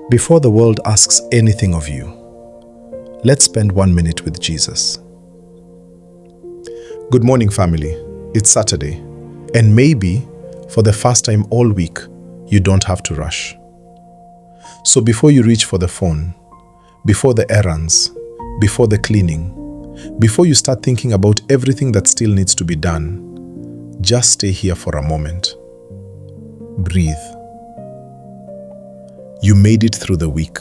Before the world asks anything of you, let's spend 1 minute with Jesus. Good morning, family. It's Saturday, and maybe for the first time all week, you don't have to rush. So before you reach for the phone, before the errands, before the cleaning, before you start thinking about everything that still needs to be done, just stay here for a moment. Breathe. You made it through the week,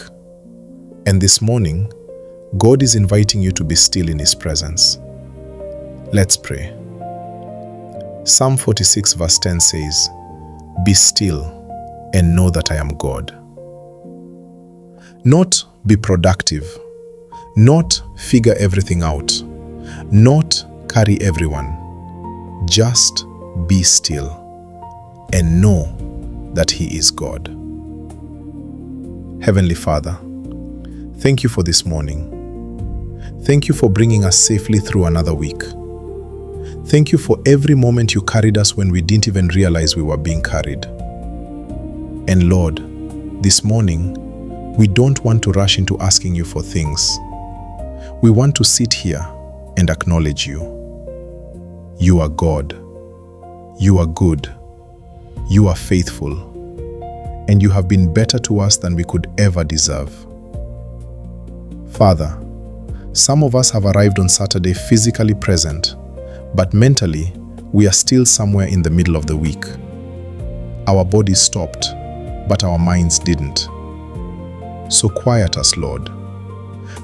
and this morning, God is inviting you to be still in His presence. Let's pray. Psalm 46 verse 10 says, "Be still and know that I am God." Not be productive, not figure everything out, not carry everyone. Just be still and know that He is God. Heavenly Father, thank you for this morning. Thank you for bringing us safely through another week. Thank you for every moment you carried us when we didn't even realize we were being carried. And Lord, this morning, we don't want to rush into asking you for things. We want to sit here and acknowledge you. You are God. You are good. You are faithful. And you have been better to us than we could ever deserve. Father, some of us have arrived on Saturday physically present, but mentally, we are still somewhere in the middle of the week. Our bodies stopped, but our minds didn't. So quiet us, Lord.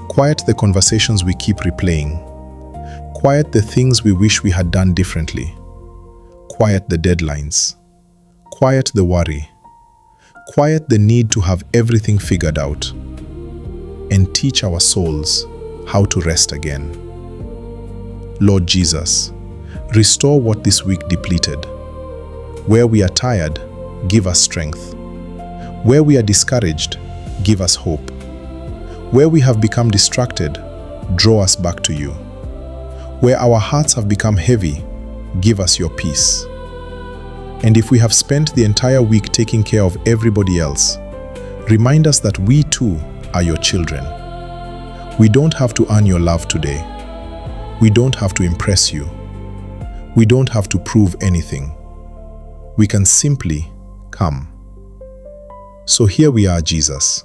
Quiet the conversations we keep replaying. Quiet the things we wish we had done differently. Quiet the deadlines. Quiet the worry. Quiet the need to have everything figured out. And teach our souls how to rest again. Lord Jesus, restore what this week depleted. Where we are tired, give us strength. Where we are discouraged, give us hope. Where we have become distracted, draw us back to you. Where our hearts have become heavy, give us your peace. And if we have spent the entire week taking care of everybody else, remind us that we too are your children. We don't have to earn your love today. We don't have to impress you. We don't have to prove anything. We can simply come. So here we are, Jesus.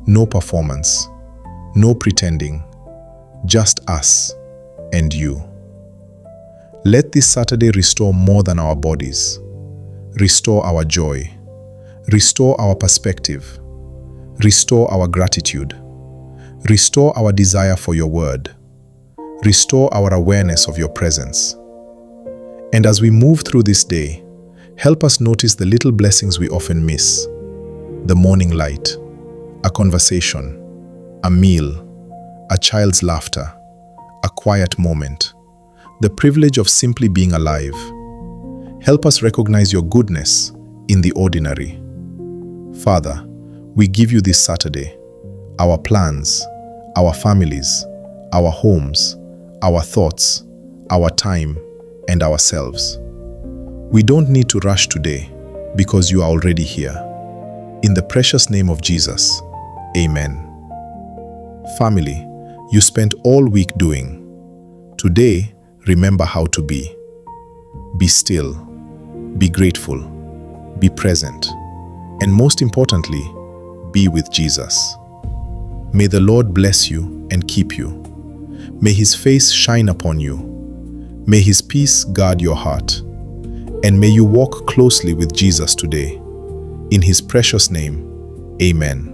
No performance, no pretending, just us and you. Let this Saturday restore more than our bodies. Restore our joy. Restore our perspective. Restore our gratitude. Restore our desire for your word. Restore our awareness of your presence. And as we move through this day, help us notice the little blessings we often miss. The morning light, a conversation, a meal, a child's laughter, a quiet moment, the privilege of simply being alive. Help us recognize your goodness in the ordinary. Father, we give you this Saturday, our plans, our families, our homes, our thoughts, our time, and ourselves. We don't need to rush today because you are already here. In the precious name of Jesus, Amen. Family, you spent all week doing. Today, remember how to be. Be still, be grateful, be present, and most importantly, be with Jesus. May the Lord bless you and keep you. May His face shine upon you. May His peace guard your heart. And may you walk closely with Jesus today. In His precious name, Amen.